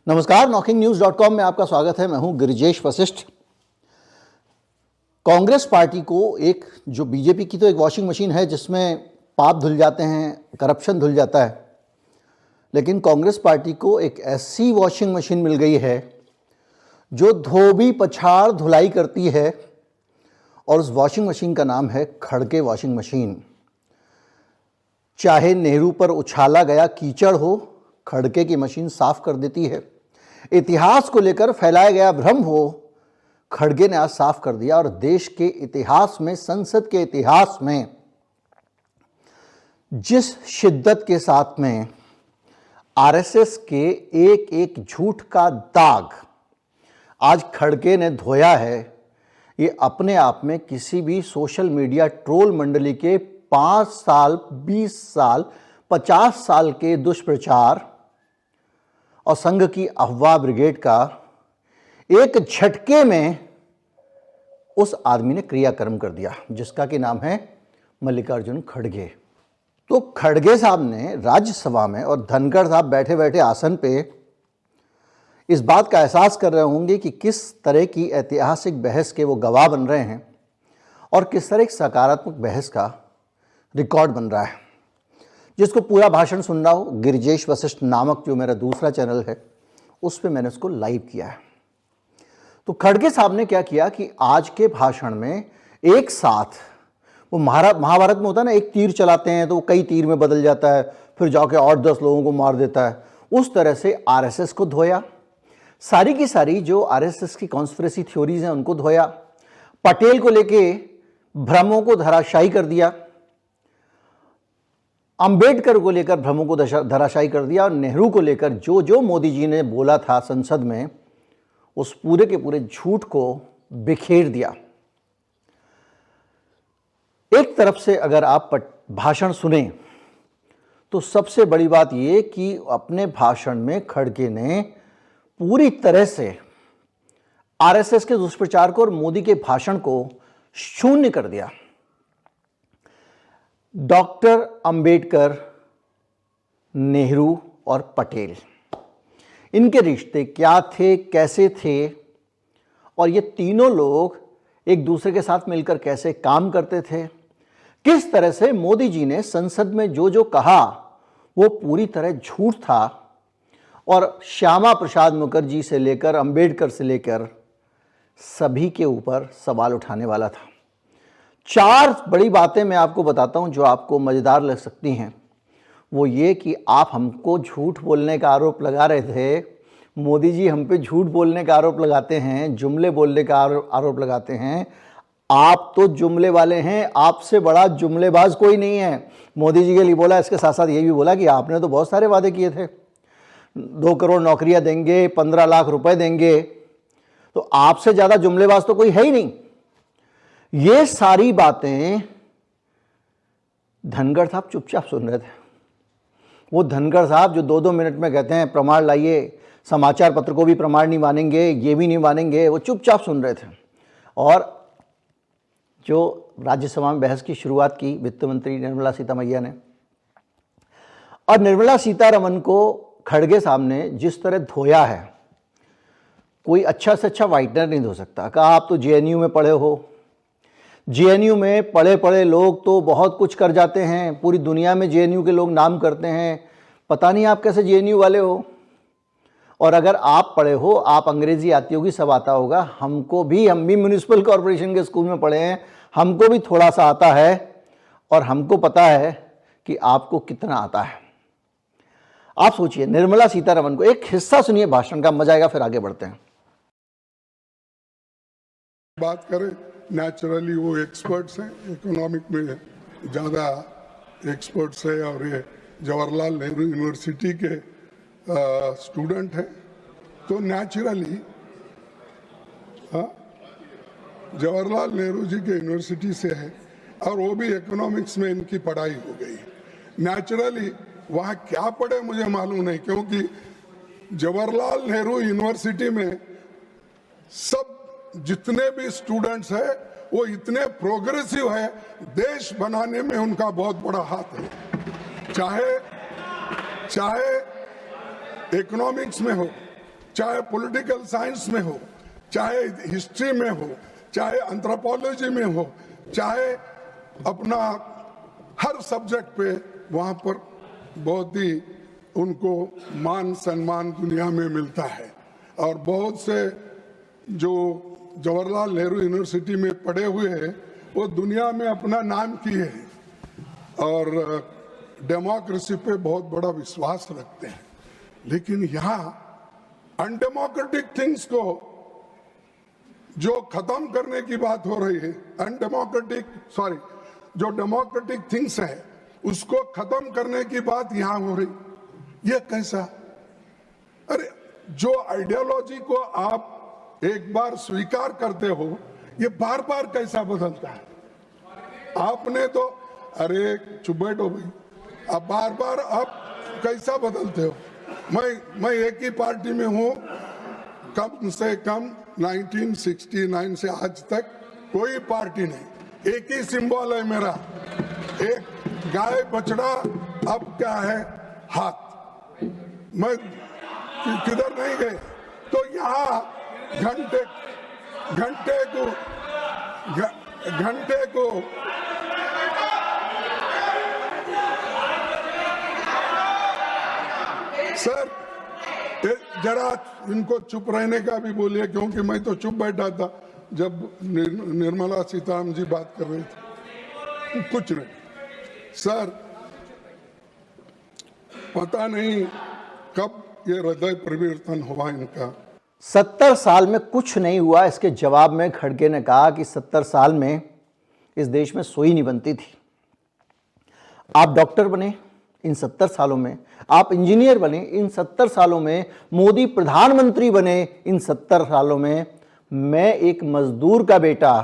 नमस्कार, NockingNews.com में आपका स्वागत है। मैं हूं गिरिजेश वशिष्ठ। कांग्रेस पार्टी को एक जो बीजेपी की तो एक वॉशिंग मशीन है जिसमें पाप धुल जाते हैं, करप्शन धुल जाता है, लेकिन कांग्रेस पार्टी को एक ऐसी वॉशिंग मशीन मिल गई है जो धोबी पछाड़ धुलाई करती है और उस वॉशिंग मशीन का नाम है खड़गे वॉशिंग मशीन। चाहे नेहरू पर उछाला गया कीचड़ हो, खड़गे की मशीन साफ कर देती है। इतिहास को लेकर फैलाया गया भ्रम हो, खड़गे ने आज साफ कर दिया। और देश के इतिहास में, संसद के इतिहास में जिस शिद्दत के साथ में आरएसएस के एक एक झूठ का दाग आज खड़गे ने धोया है, ये अपने आप में किसी भी सोशल मीडिया ट्रोल मंडली के 5 साल, 20 साल, 50 साल के दुष्प्रचार और संघ की अफवाह ब्रिगेड का एक झटके में उस आदमी ने क्रियाकर्म कर दिया, जिसका कि नाम है मल्लिकार्जुन खड़गे। तो खड़गे साहब ने राज्यसभा में और धनखड़ साहब बैठे बैठे आसन पे इस बात का एहसास कर रहे होंगे कि किस तरह की ऐतिहासिक बहस के वो गवाह बन रहे हैं और किस तरह एक सकारात्मक बहस का रिकॉर्ड बन रहा है। जिसको पूरा भाषण सुनना हो, गिरिजेश वशिष्ठ नामक जो मेरा दूसरा चैनल है उस पर मैंने उसको लाइव किया है। तो खड़गे साहब ने क्या किया कि आज के भाषण में एक साथ वो महाभारत में होता है ना, एक तीर चलाते हैं तो वो कई तीर में बदल जाता है, फिर जाके 8-10 लोगों को मार देता है। उस तरह से आरएसएस को धोया, सारी की सारी जो आरएसएस की कॉन्स्पिरेसी थ्योरीज हैं उनको धोया, पटेल को लेके भ्रमों को धराशायी कर दिया, अंबेडकर को लेकर भ्रमों को धराशायी कर दिया, और नेहरू को लेकर जो जो मोदी जी ने बोला था संसद में उस पूरे के पूरे झूठ को बिखेर दिया। एक तरफ से अगर आप भाषण सुने तो सबसे बड़ी बात यह कि अपने भाषण में खड़गे ने पूरी तरह से आरएसएस के दुष्प्रचार को और मोदी के भाषण को शून्य कर दिया। डॉक्टर अंबेडकर, नेहरू और पटेल, इनके रिश्ते क्या थे, कैसे थे, और ये तीनों लोग एक दूसरे के साथ मिलकर कैसे काम करते थे, किस तरह से मोदी जी ने संसद में जो जो कहा वो पूरी तरह झूठ था, और श्यामा प्रसाद मुखर्जी से लेकर अंबेडकर से लेकर सभी के ऊपर सवाल उठाने वाला था। 4 बड़ी बातें मैं आपको बताता हूं जो आपको मज़ेदार लग सकती हैं। वो ये कि आप हमको झूठ बोलने का आरोप लगा रहे थे, मोदी जी हम पे झूठ बोलने का आरोप लगाते हैं, जुमले बोलने का आरोप लगाते हैं। आप तो जुमले वाले हैं, आपसे बड़ा जुमलेबाज कोई नहीं है। मोदी जी के लिए बोला, इसके साथ साथ ये भी बोला कि आपने तो बहुत सारे वादे किए थे, 2 करोड़ नौकरियां देंगे, 15 लाख रुपए देंगे, तो आपसे ज़्यादा जुमलेबाज तो कोई है ही नहीं। ये सारी बातें धनखड़ साहब चुपचाप सुन रहे थे। वो धनखड़ साहब जो 2-2 मिनट में कहते हैं प्रमाण लाइए, समाचार पत्र को भी प्रमाण नहीं मानेंगे, ये भी नहीं मानेंगे, वो चुपचाप सुन रहे थे। और जो राज्यसभा में बहस की शुरुआत की वित्त मंत्री निर्मला सीतामैया ने, और निर्मला सीतारमन को खड़गे साहब ने जिस तरह धोया है, कोई अच्छा से अच्छा व्हाइटनर नहीं धो सकता। कहा आप तो जेएनयू में पढ़े हो, जेएनयू में पढ़े पढ़े लोग तो बहुत कुछ कर जाते हैं, पूरी दुनिया में जेएनयू के लोग नाम करते हैं, पता नहीं आप कैसे जेएनयू वाले हो। और अगर आप पढ़े हो, आप अंग्रेजी आती होगी, सब आता होगा, हम भी म्यूनिसिपल कॉरपोरेशन के स्कूल में पढ़े हैं, हमको भी थोड़ा सा आता है, और हमको पता है कि आपको कितना आता है। आप सोचिए, निर्मला सीतारमन को एक हिस्सा सुनिए भाषण का, मजा आएगा, फिर आगे बढ़ते हैं। बात करें, नेचुरली वो एक्सपर्ट्स हैं, इकोनॉमिक में ज़्यादा एक्सपर्ट्स है, और ये जवाहरलाल नेहरू यूनिवर्सिटी के स्टूडेंट हैं, तो नेचुरली जवाहरलाल नेहरू जी के यूनिवर्सिटी से है, और वो भी इकोनॉमिक्स में इनकी पढ़ाई हो गई। नेचुरली वहाँ क्या पढ़े मुझे मालूम नहीं, क्योंकि जवाहरलाल नेहरू यूनिवर्सिटी में सब जितने भी स्टूडेंट्स हैं वो इतने प्रोग्रेसिव है, देश बनाने में उनका बहुत बड़ा हाथ है। चाहे इकोनॉमिक्स में हो, चाहे पॉलिटिकल साइंस में हो, चाहे हिस्ट्री में हो, चाहे एंथ्रोपोलॉजी में हो, चाहे अपना हर सब्जेक्ट पे वहां पर बहुत ही उनको मान सम्मान दुनिया में मिलता है। और बहुत से जो जवाहरलाल नेहरू यूनिवर्सिटी में पढ़े हुए हैं वो दुनिया में अपना नाम किए हैं और डेमोक्रेसी पे बहुत बड़ा विश्वास रखते हैं। लेकिन यहाँ अनडेमोक्रेटिक थिंग्स को जो खत्म करने की बात हो रही है, जो डेमोक्रेटिक थिंग्स है उसको खत्म करने की बात यहाँ हो रही, ये कैसा? अरे जो आइडियोलॉजी को आप एक बार स्वीकार करते हो ये बार बार कैसा बदलता है? आपने तो, अरे चुप बैठो भाई, अब बार बार आप कैसा बदलते हो? मैं एक ही पार्टी में हूं कम से कम 1969 से आज तक कोई पार्टी नहीं, एक ही सिंबल है मेरा, एक गाय बछड़ा, अब क्या है हाथ। मैं किधर नहीं गए। तो यहाँ घंटे को सर जरा इनको चुप रहने का भी बोलिए, क्योंकि मैं तो चुप बैठा था जब निर्मला सीतारामन जी बात कर रही थी। कुछ नहीं सर, पता नहीं कब ये हृदय परिवर्तन हुआ इनका। 70 साल में कुछ नहीं हुआ, इसके जवाब में खड़गे ने कहा कि 70 साल में इस देश में सुई नहीं बनती थी। आप डॉक्टर बने इन 70 सालों में, आप इंजीनियर बने इन 70 सालों में, मोदी प्रधानमंत्री बने इन 70 सालों में, मैं एक मजदूर का बेटा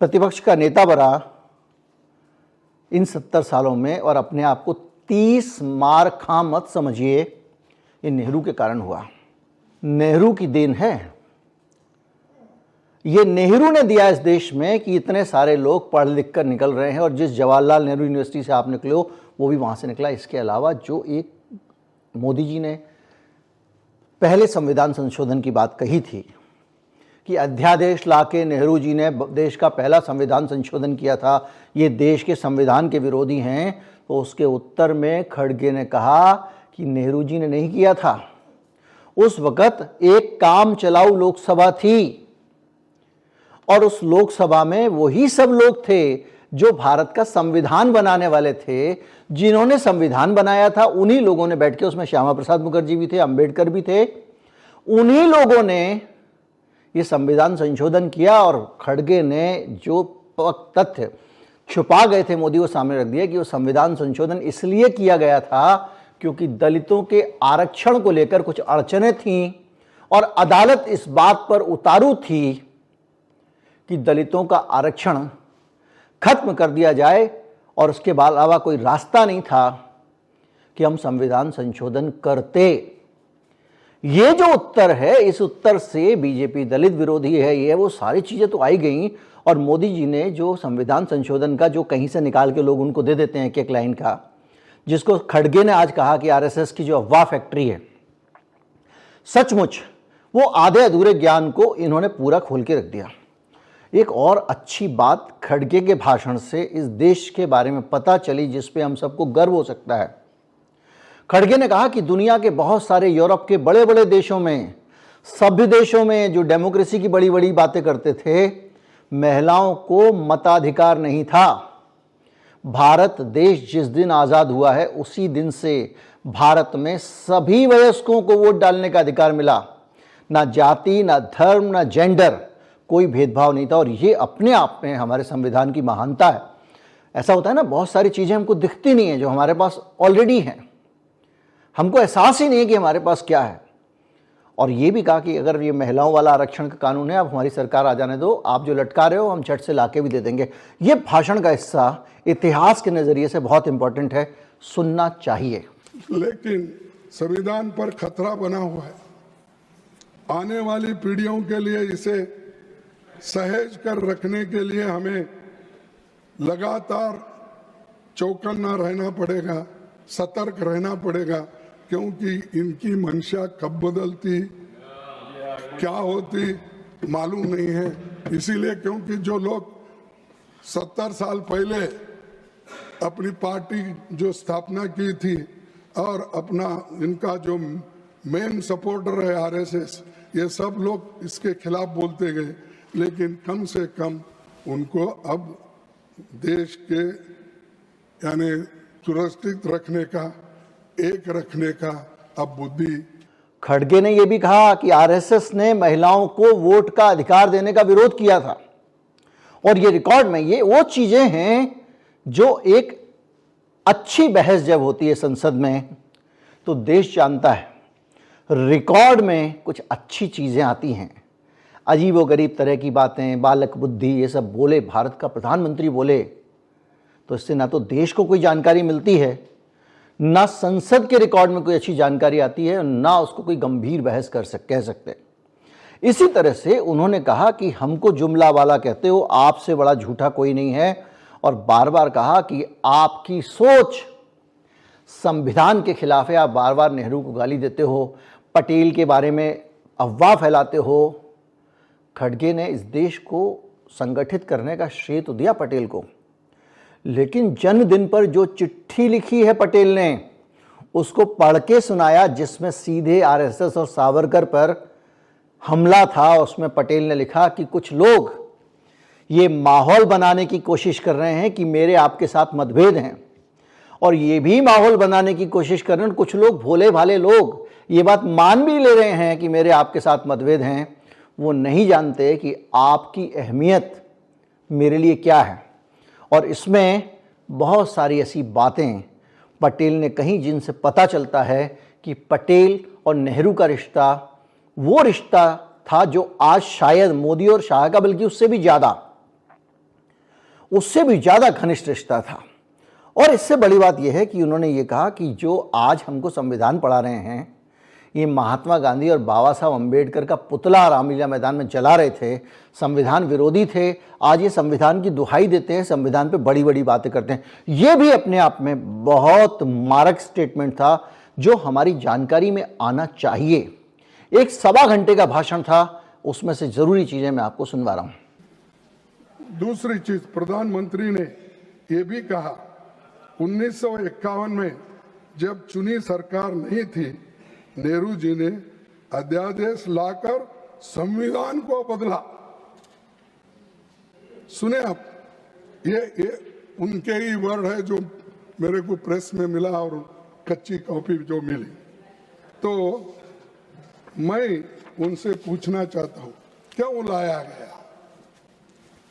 प्रतिपक्ष का नेता बना इन 70 सालों में, और अपने आप को 30 मार खा मत समझिए, ये नेहरू के कारण हुआ। नेहरू की देन है, ये नेहरू ने दिया इस देश में कि इतने सारे लोग पढ़ लिख कर निकल रहे हैं, और जिस जवाहरलाल नेहरू यूनिवर्सिटी से आप निकले हो वो भी वहाँ से निकला। इसके अलावा जो एक मोदी जी ने पहले संविधान संशोधन की बात कही थी कि अध्यादेश लाके नेहरू जी ने देश का पहला संविधान संशोधन किया था, ये देश के संविधान के विरोधी हैं, तो उसके उत्तर में खड़गे ने कहा कि नेहरू जी ने नहीं किया था। उस वक्त एक काम चलाऊ लोकसभा थी, और उस लोकसभा में वही सब लोग थे जो भारत का संविधान बनाने वाले थे। जिन्होंने संविधान बनाया था उन्हीं लोगों ने बैठ के, उसमें श्यामा प्रसाद मुखर्जी भी थे, अंबेडकर भी थे, उन्हीं लोगों ने ये संविधान संशोधन किया। और खड़गे ने जो तथ्य छुपा गए थे मोदी को सामने रख दिया कि वो संविधान संशोधन इसलिए किया गया था क्योंकि दलितों के आरक्षण को लेकर कुछ अड़चनें थीं, और अदालत इस बात पर उतारू थी कि दलितों का आरक्षण खत्म कर दिया जाए, और उसके अलावा कोई रास्ता नहीं था कि हम संविधान संशोधन करते। ये जो उत्तर है, इस उत्तर से बीजेपी दलित विरोधी है, ये वो सारी चीजें तो आई गई। और मोदी जी ने जो संविधान संशोधन का जो कहीं से निकाल के लोग उनको दे देते हैं एक एक लाइन का, जिसको खड़गे ने आज कहा कि आरएसएस की जो अफवाह फैक्ट्री है, सचमुच वो आधे अधूरे ज्ञान को इन्होंने पूरा खोल के रख दिया। एक और अच्छी बात खड़गे के भाषण से इस देश के बारे में पता चली, जिस पे हम सबको गर्व हो सकता है। खड़गे ने कहा कि दुनिया के बहुत सारे यूरोप के बड़े बड़े देशों में, सभ्य देशों में जो डेमोक्रेसी की बड़ी बड़ी बातें करते थे, महिलाओं को मताधिकार नहीं था। भारत देश जिस दिन आज़ाद हुआ है उसी दिन से भारत में सभी वयस्कों को वोट डालने का अधिकार मिला। ना जाति, ना धर्म, ना जेंडर, कोई भेदभाव नहीं था। और ये अपने आप में हमारे संविधान की महानता है। ऐसा होता है ना, बहुत सारी चीज़ें हमको दिखती नहीं है जो हमारे पास ऑलरेडी हैं, हमको एहसास ही नहीं है कि हमारे पास क्या है। और ये भी कहा कि अगर ये महिलाओं वाला आरक्षण का कानून है, आप हमारी सरकार आ जाने दो, आप जो लटका रहे हो हम झट से लाके भी दे देंगे। ये भाषण का हिस्सा इतिहास के नज़रिए से बहुत इंपॉर्टेंट है, सुनना चाहिए। लेकिन संविधान पर खतरा बना हुआ है। आने वाली पीढ़ियों के लिए इसे सहेज कर रखने के लिए हमें लगातार चौकन्ना रहना पड़ेगा, सतर्क रहना पड़ेगा क्योंकि इनकी मंशा कब बदलती क्या होती मालूम नहीं है। इसीलिए क्योंकि जो लोग 70 साल पहले अपनी पार्टी जो स्थापना की थी और अपना इनका जो मेन सपोर्टर है आरएसएस, ये सब लोग इसके खिलाफ बोलते गए, लेकिन कम से कम उनको अब देश के यानी सुरक्षित रखने का, एक रखने का अब बुद्धि। खड़गे ने यह भी कहा कि आरएसएस ने महिलाओं को वोट का अधिकार देने का विरोध किया था, और ये रिकॉर्ड में ये वो चीजें हैं जो एक अच्छी बहस जब होती है संसद में तो देश जानता है रिकॉर्ड में कुछ अच्छी चीजें आती हैं। अजीबोगरीब तरह की बातें, बालक बुद्धि, ये सब बोले भारत का प्रधानमंत्री बोले तो इससे ना तो देश को कोई जानकारी मिलती है, ना संसद के रिकॉर्ड में कोई अच्छी जानकारी आती है, ना उसको कोई गंभीर बहस कह सकते। इसी तरह से उन्होंने कहा कि हमको जुमला वाला कहते हो, आपसे बड़ा झूठा कोई नहीं है, और बार बार कहा कि आपकी सोच संविधान के खिलाफ है। आप बार बार नेहरू को गाली देते हो, पटेल के बारे में अफवाह फैलाते हो। खड़गे ने इस देश को संगठित करने का श्रेय तो दिया पटेल को, लेकिन जन्मदिन पर जो चिट्ठी लिखी है पटेल ने उसको पढ़ के सुनाया, जिसमें सीधे आरएसएस और सावरकर पर हमला था। उसमें पटेल ने लिखा कि कुछ लोग ये माहौल बनाने की कोशिश कर रहे हैं कि मेरे आपके साथ मतभेद हैं, और ये भी माहौल बनाने की कोशिश कर रहे हैं कुछ लोग, भोले भाले लोग ये बात मान भी ले रहे हैं कि मेरे आपके साथ मतभेद हैं। वो नहीं जानते कि आपकी अहमियत मेरे लिए क्या है। और इसमें बहुत सारी ऐसी बातें पटेल ने कहीं जिनसे पता चलता है कि पटेल और नेहरू का रिश्ता वो रिश्ता था जो आज शायद मोदी और शाह का, बल्कि उससे भी ज़्यादा घनिष्ठ रिश्ता था। और इससे बड़ी बात यह है कि उन्होंने ये कहा कि जो आज हमको संविधान पढ़ा रहे हैं, ये महात्मा गांधी और बाबा साहब अम्बेडकर का पुतला रामलीला मैदान में जला रहे थे, संविधान विरोधी थे। आज ये संविधान की दुहाई देते हैं, संविधान पे बड़ी बड़ी बातें करते हैं। ये भी अपने आप में बहुत मारक स्टेटमेंट था जो हमारी जानकारी में आना चाहिए। एक 1.25 घंटे का भाषण था, उसमें से जरूरी चीजें मैं आपको सुनवा रहा हूं। दूसरी चीज, प्रधानमंत्री ने यह भी कहा 1951 में जब चुनी सरकार नहीं थी, नेहरू जी ने अध्यादेश लाकर संविधान को बदला। सुने आप, ये उनके ही वर्ड है जो मेरे को प्रेस में मिला और कच्ची कॉपी जो मिली। तो मैं उनसे पूछना चाहता हूं क्यों लाया गया।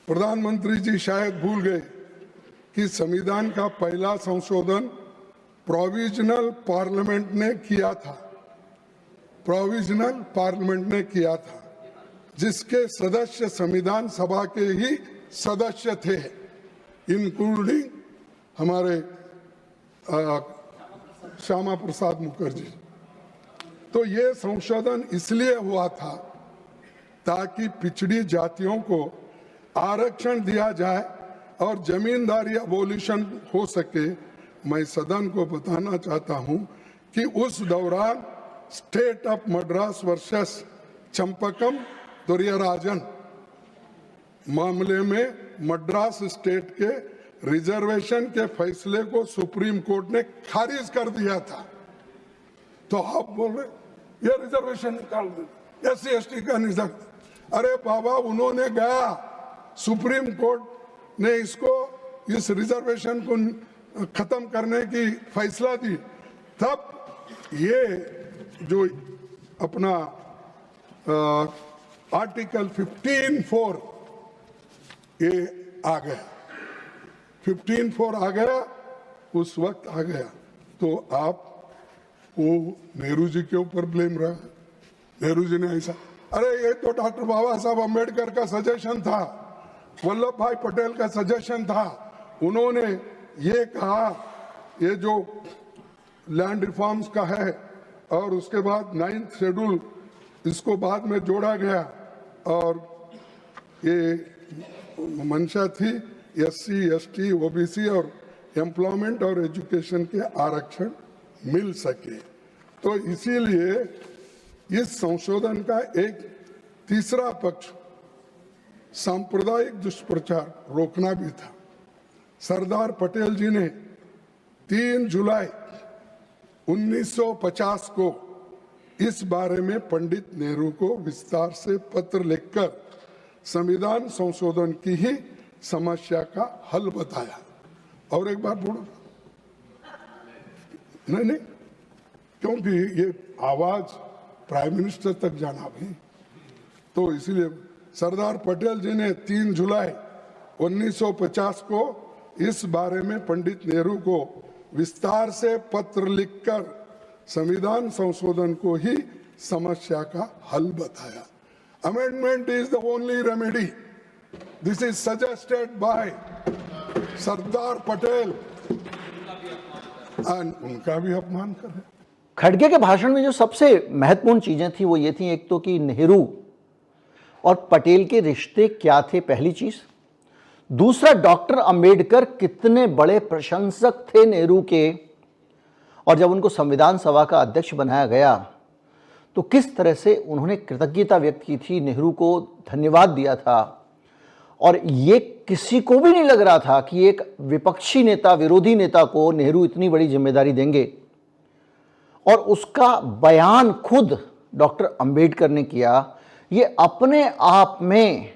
प्रधानमंत्री जी शायद भूल गए कि संविधान का पहला संशोधन प्रोविजनल पार्लियामेंट ने किया था। प्रोविजनल पार्लियामेंट ने किया था, जिसके सदस्य संविधान सभा के ही सदस्य थे, इंक्लूडिंग हमारे श्यामा प्रसाद मुखर्जी। तो ये संशोधन इसलिए हुआ था ताकि पिछड़ी जातियों को आरक्षण दिया जाए और जमींदारी अबोलिशन हो सके। मैं सदन को बताना चाहता हूं कि उस दौरान state of Madras versus Champakam Dorairajan मामले में मद्रास स्टेट के रिजर्वेशन के फैसले को सुप्रीम कोर्ट ने खारिज कर दिया था। तो आप बोल रहे ये रिजर्वेशन निकाल दे, एससी एसटी का नहीं सकता। अरे बाबा, उन्होंने गया, सुप्रीम कोर्ट ने इसको, इस रिजर्वेशन को खत्म करने की फैसला दी, तब ये जो अपना आर्टिकल 15(4) ये आ गया, 15(4) आ गया, उस वक्त आ गया। तो आप वो नेहरू जी के ऊपर ब्लेम रहा। नेहरू जी ने ऐसा, अरे ये तो डॉक्टर बाबा साहब अम्बेडकर का सजेशन था, वल्लभ भाई पटेल का सजेशन था। उन्होंने ये कहा, ये जो लैंड रिफॉर्म्स का है और उसके बाद 9th शेड्यूल इसको बाद में जोड़ा गया, और ये मंशा थी एससी एसटी ओबीसी और एम्प्लॉयमेंट और एजुकेशन के आरक्षण मिल सके। तो इसीलिए इस संशोधन का एक तीसरा पक्ष सांप्रदायिक दुष्प्रचार रोकना भी था। सरदार पटेल जी ने 3 जुलाई 1950 को इस बारे में पंडित नेहरू को विस्तार से पत्र लिखकर संविधान संशोधन की ही समस्या का हल बताया। और एक बार बोलो, नहीं, क्योंकि ये आवाज प्राइम मिनिस्टर तक जाना भी, तो इसलिए सरदार पटेल जी ने 3 जुलाई 1950 को इस बारे में पंडित नेहरू को विस्तार से पत्र लिखकर संविधान संशोधन को ही समस्या का हल बताया। Amendment is the only remedy. This is suggested by Sardar Patel, और उनका भी अपमान करें। खड़गे के भाषण में जो सबसे महत्वपूर्ण चीजें थी वो ये थी, एक तो कि नेहरू और पटेल के रिश्ते क्या थे, पहली चीज। दूसरा, डॉक्टर अंबेडकर कितने बड़े प्रशंसक थे नेहरू के, और जब उनको संविधान सभा का अध्यक्ष बनाया गया तो किस तरह से उन्होंने कृतज्ञता व्यक्त की थी, नेहरू को धन्यवाद दिया था। और ये किसी को भी नहीं लग रहा था कि एक विपक्षी नेता, विरोधी नेता को नेहरू इतनी बड़ी जिम्मेदारी देंगे। और उसका बयान खुद डॉक्टर अंबेडकर ने किया। ये अपने आप में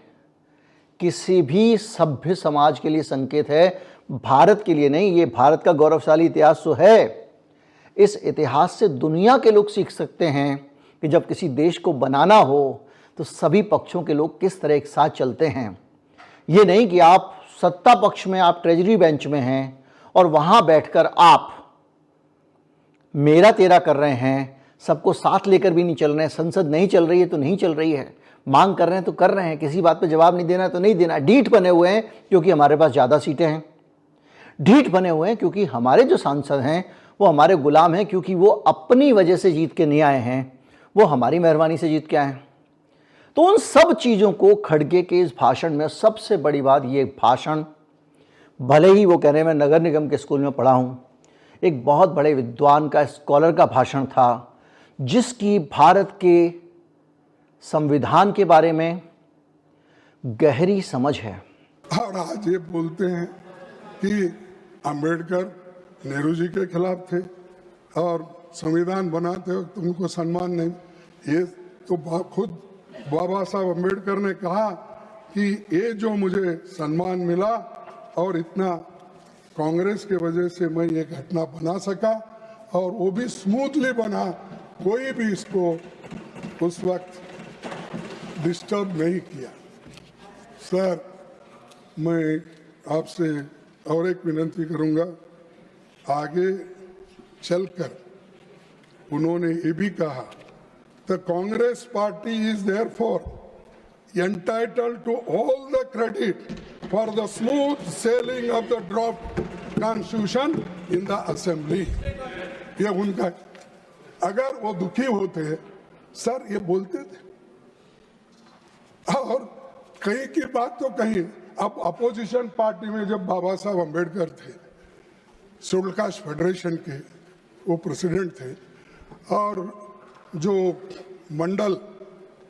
किसी भी सभ्य समाज के लिए संकेत है, भारत के लिए नहीं। ये भारत का गौरवशाली इतिहास तो है, इस इतिहास से दुनिया के लोग सीख सकते हैं कि जब किसी देश को बनाना हो तो सभी पक्षों के लोग किस तरह एक साथ चलते हैं। ये नहीं कि आप सत्ता पक्ष में, आप ट्रेजरी बेंच में हैं और वहां बैठकर आप मेरा तेरा कर रहे हैं, सबको साथ लेकर भी नहीं चल रहे हैं। संसद नहीं चल रही है तो नहीं चल रही है, मांग कर रहे हैं तो कर रहे हैं, किसी बात पे जवाब नहीं देना तो नहीं देना। ढीठ बने हुए हैं क्योंकि हमारे पास ज़्यादा सीटें हैं, ढीठ बने हुए हैं क्योंकि हमारे जो सांसद हैं वो हमारे गुलाम हैं, क्योंकि वो अपनी वजह से जीत के नहीं आए हैं, वो हमारी मेहरबानी से जीत के आए हैं। तो उन सब चीज़ों को खड़गे के इस भाषण में, सबसे बड़ी बात, ये भाषण भले ही वो कह रहे हैं मैं नगर निगम के स्कूल में पढ़ा हूँ, एक बहुत बड़े विद्वान का, स्कॉलर का भाषण था, जिसकी भारत के संविधान के बारे में गहरी समझ है। और आज ये बोलते हैं कि अंबेडकर नेहरू जी के खिलाफ थे और संविधान बनाते वक्त उनको सम्मान नहीं। ये तो खुद बाबा साहब अंबेडकर ने कहा कि ये जो मुझे सम्मान मिला और इतना कांग्रेस के वजह से मैं ये घटना बना सका, और वो भी स्मूथली बना, कोई भी इसको उस वक्त डिस्टर्ब नहीं किया। सर, मैं आपसे और एक विनती करूंगा, आगे चलकर उन्होंने ये भी कहा, the Congress party is therefore entitled to all the credit for the smooth sailing of the draft constitution in the assembly। ये उनका, अगर वो दुखी होते सर ये बोलते थे, और कहीं की बात तो कहीं। अब अपोजिशन पार्टी में जब बाबा साहब अंबेडकर थे, शेड्यूल कास्ट फेडरेशन के वो प्रेसिडेंट थे, और जो मंडल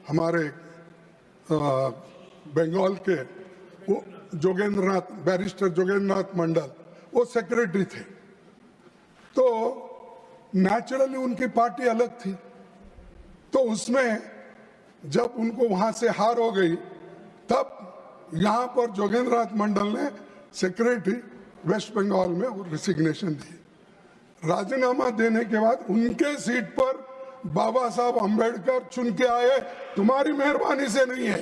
हमारे बंगाल के वो जोगेंद्रनाथ, बैरिस्टर जोगेंद्रनाथ मंडल, वो सेक्रेटरी थे। तो नेचुरली उनकी पार्टी अलग थी। तो उसमें जब उनको वहां से हार हो गई, तब यहाँ पर जोगेंद्रनाथ मंडल ने सेक्रेटरी वेस्ट बंगाल में वो रिसिग्नेशन दी। राजीनामा देने के बाद उनके सीट पर बाबा साहब अंबेडकर चुन के आए। तुम्हारी मेहरबानी से नहीं है,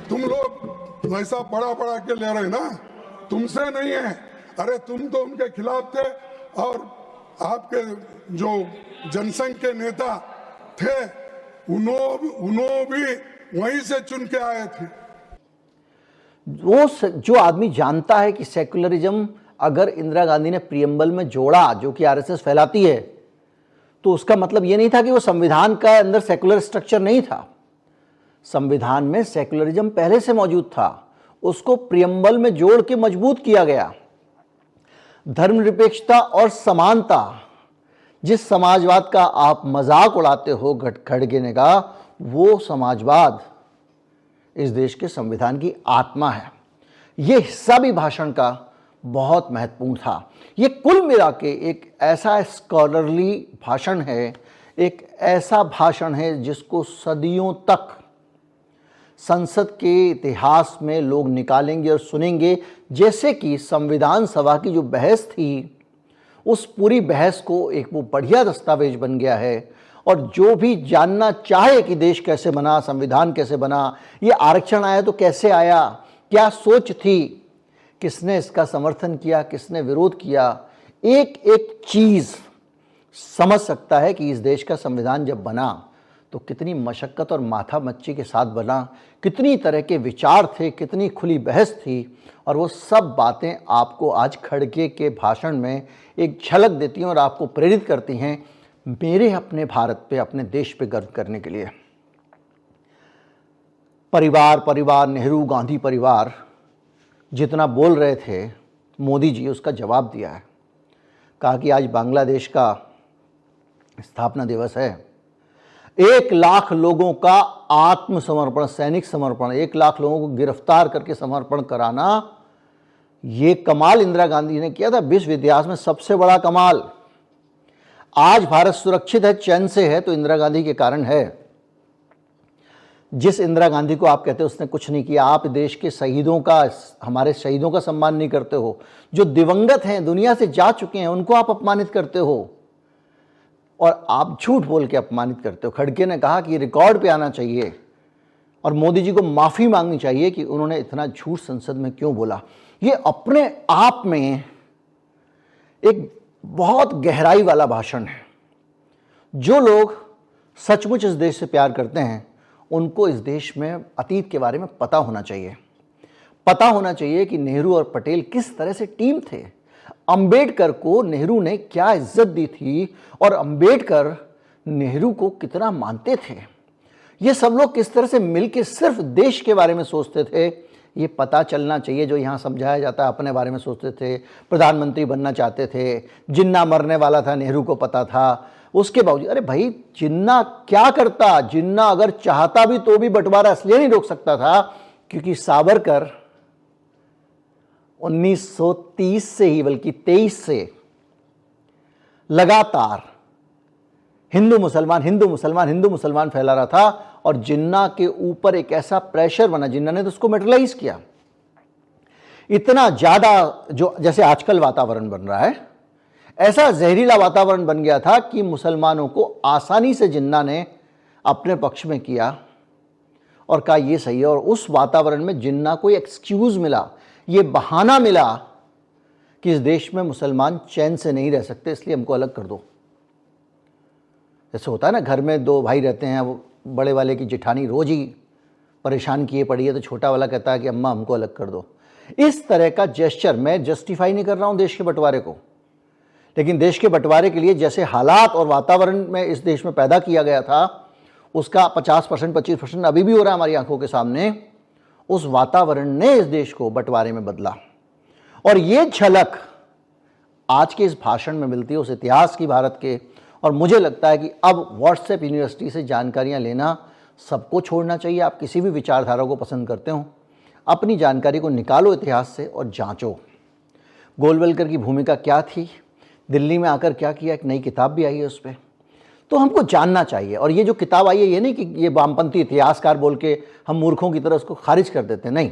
तुम लोग वैसा पढ़ा के ले रहे ना, तुमसे नहीं है। अरे तुम तो उनके खिलाफ थे, और आपके जो जनसंघ के नेता थे उन्होंने भी वहीं से चुन के आए थे। वो जो आदमी जानता है कि सेकुलरिज्म अगर इंदिरा गांधी ने प्रियम्बल में जोड़ा, जो कि आरएसएस फैलाती है, तो उसका मतलब ये नहीं था कि वो संविधान का अंदर सेकुलर स्ट्रक्चर नहीं था। संविधान में सेकुलरिज्म पहले से मौजूद था, उसको प्रियम्बल में जोड़ के मजबूत किया गया। धर्मनिरपेक्षता और समानता जिस समाजवाद का आप मजाक उड़ाते हो खड़गे ने कहा, वो समाजवाद इस देश के संविधान की आत्मा है। ये हिस्सा भी भाषण का बहुत महत्वपूर्ण था। ये कुल मिला के एक ऐसा स्कॉलरली भाषण है, एक ऐसा भाषण है जिसको सदियों तक संसद के इतिहास में लोग निकालेंगे और सुनेंगे। जैसे कि संविधान सभा की जो बहस थी, उस पूरी बहस को एक वो बढ़िया दस्तावेज बन गया है। और जो भी जानना चाहे कि देश कैसे बना, संविधान कैसे बना, ये आरक्षण आया तो कैसे आया, क्या सोच थी, किसने इसका समर्थन किया, किसने विरोध किया, एक एक चीज़ समझ सकता है कि इस देश का संविधान जब बना तो कितनी मशक्क़त और माथा मच्ची के साथ बना, कितनी तरह के विचार थे, कितनी खुली बहस थी। और वो सब बातें आपको आज खड़गे के भाषण में एक झलक देती हैं और आपको प्रेरित करती हैं मेरे अपने भारत पे, अपने देश पे गर्व करने के लिए। परिवार, नेहरू गांधी परिवार जितना बोल रहे थे, मोदी जी उसका जवाब दिया है। कहा कि आज बांग्लादेश का स्थापना दिवस है। 1 लाख लोगों का आत्मसमर्पण, सैनिक समर्पण, 1 लाख लोगों को गिरफ्तार करके समर्पण कराना, ये कमाल इंदिरा गांधी ने किया था। विश्व इतिहास में सबसे बड़ा कमाल। आज भारत सुरक्षित है, चैन से है, तो इंदिरा गांधी के कारण है। जिस इंदिरा गांधी को आप कहते हो उसने कुछ नहीं किया, आप देश के शहीदों का, हमारे शहीदों का सम्मान नहीं करते हो। जो दिवंगत हैं, दुनिया से जा चुके हैं, उनको आप अपमानित करते हो और आप झूठ बोल के अपमानित करते हो। खड़गे ने कहा कि रिकॉर्ड पे आना चाहिए और मोदी जी को माफ़ी मांगनी चाहिए कि उन्होंने इतना झूठ संसद में क्यों बोला। ये अपने आप में एक बहुत गहराई वाला भाषण है। जो लोग सचमुच इस देश से प्यार करते हैं, उनको इस देश में अतीत के बारे में पता होना चाहिए। पता होना चाहिए कि नेहरू और पटेल किस तरह से टीम थे। अंबेडकर को नेहरू ने क्या इज्जत दी थी और अंबेडकर नेहरू को कितना मानते थे। ये सब लोग किस तरह से मिलकर सिर्फ देश के बारे में सोचते थे, ये पता चलना चाहिए। जो यहाँ समझाया जाता है अपने बारे में सोचते थे, प्रधानमंत्री बनना चाहते थे, जिन्ना मरने वाला था नेहरू को पता था, उसके बावजूद, अरे भाई जिन्ना क्या करता, जिन्ना अगर चाहता भी तो भी बंटवारा इसलिए नहीं रोक सकता था क्योंकि सावरकर 1930 से ही, बल्कि 23 से लगातार हिंदू मुसलमान फैला रहा था और जिन्ना के ऊपर एक ऐसा प्रेशर बना, जिन्ना ने तो उसको मेटलाइज किया इतना ज्यादा। जो जैसे आजकल वातावरण बन रहा है, ऐसा जहरीला वातावरण बन गया था कि मुसलमानों को आसानी से जिन्ना ने अपने पक्ष में किया और कहा ये सही है। और उस वातावरण में जिन्ना को एक्सक्यूज मिला, ये बहाना मिला कि इस देश में मुसलमान चैन से नहीं रह सकते, इसलिए हमको अलग कर दो। जैसे होता है ना, घर में 2 भाई रहते हैं, वो बड़े वाले की जेठानी रोज ही परेशान किए पड़ी है, तो छोटा वाला कहता है कि अम्मा हमको अलग कर दो। इस तरह का जेस्चर, मैं जस्टिफाई नहीं कर रहा हूं देश के बंटवारे को, लेकिन देश के बंटवारे के लिए जैसे हालात और वातावरण में इस देश में पैदा किया गया था, उसका 50%, 25% अभी भी हो रहा है हमारी आंखों के सामने। उस वातावरण ने इस देश को बंटवारे में बदला और ये झलक आज के इस भाषण में मिलती है उस इतिहास की भारत के। और मुझे लगता है कि अब व्हाट्सएप यूनिवर्सिटी से जानकारियां लेना सबको छोड़ना चाहिए। आप किसी भी विचारधारा को पसंद करते हो, अपनी जानकारी को निकालो इतिहास से और जांचो। गोलवलकर की भूमिका क्या थी, दिल्ली में आकर क्या किया, एक नई किताब भी आई है उस पर, तो हमको जानना चाहिए। और ये जो किताब आई है, ये नहीं कि ये वामपंथी इतिहासकार बोल के हम मूर्खों की तरह उसको खारिज कर देते, नहीं।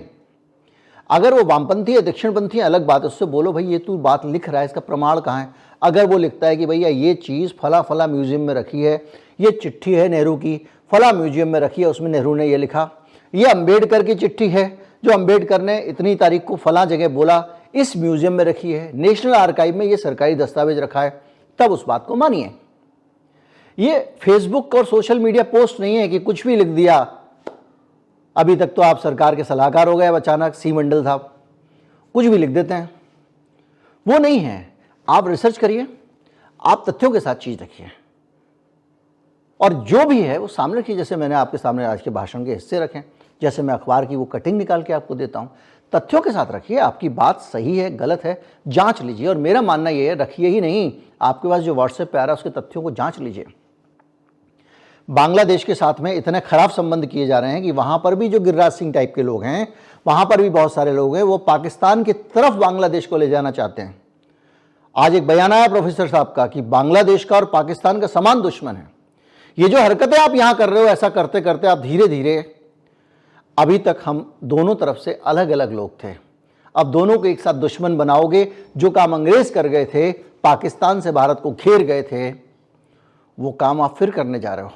अगर वो वामपंथी है, दक्षिणपंथी है, अलग बात है, उससे बोलो भाई ये तू बात लिख रहा है, इसका प्रमाण कहाँ है। अगर वो लिखता है कि भैया ये चीज़ फला फला म्यूजियम में रखी है, ये चिट्ठी है नेहरू की, फला म्यूजियम में रखी है, उसमें नेहरू ने ये लिखा, ये अंबेडकर की चिट्ठी है जो अंबेडकर ने इतनी तारीख को फला जगह बोला, इस म्यूजियम में रखी है, नेशनल आर्काइव में ये सरकारी दस्तावेज रखा है, तब उस बात को मानिए। ये फेसबुक और सोशल मीडिया पोस्ट नहीं है कि कुछ भी लिख दिया, अभी तक तो आप सरकार के सलाहकार हो गए, अचानक सी मंडल साहब कुछ भी लिख देते हैं, वो नहीं है। आप रिसर्च करिए, आप तथ्यों के साथ चीज रखिए और जो भी है वो सामने रखिए। जैसे मैंने आपके सामने आज के भाषण के हिस्से रखे, जैसे मैं अखबार की वो कटिंग निकाल के आपको देता हूं, तथ्यों के साथ रखिए। आपकी बात सही है गलत है जांच लीजिए, और मेरा मानना यह है रखिए ही नहीं, आपके पास जो व्हाट्सएप पे आ रहा है उसके तथ्यों को जांच लीजिए। बांग्लादेश के साथ में इतने खराब संबंध किए जा रहे हैं कि वहां पर भी जो गिरिराज सिंह टाइप के लोग हैं, वहां पर भी बहुत सारे लोग हैं, वो पाकिस्तान की तरफ बांग्लादेश को ले जाना चाहते हैं। आज एक बयान आया प्रोफेसर साहब का कि बांग्लादेश का और पाकिस्तान का समान दुश्मन है। ये जो हरकतें आप यहां कर रहे हो, ऐसा करते करते आप धीरे धीरे, अभी तक हम दोनों तरफ से अलग अलग लोग थे, अब दोनों को एक साथ दुश्मन बनाओगे। जो काम अंग्रेज कर गए थे, पाकिस्तान से भारत को घेर गए थे, वो काम आप फिर करने जा रहे हो।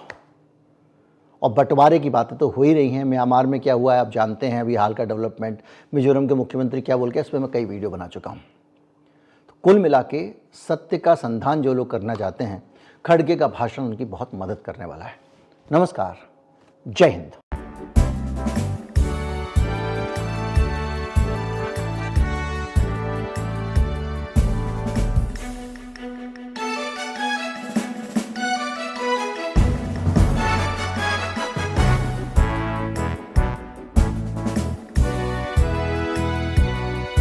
और बंटवारे की बातें तो हो ही रही हैं। म्यांमार में क्या हुआ है आप जानते हैं, अभी हाल का डेवलपमेंट, मिजोरम के मुख्यमंत्री क्या बोल के, इस पर मैं कई वीडियो बना चुका हूं। तो कुल मिला के सत्य का संधान जो लोग करना चाहते हैं, खड़गे का भाषण उनकी बहुत मदद करने वाला है। नमस्कार, जय हिंद।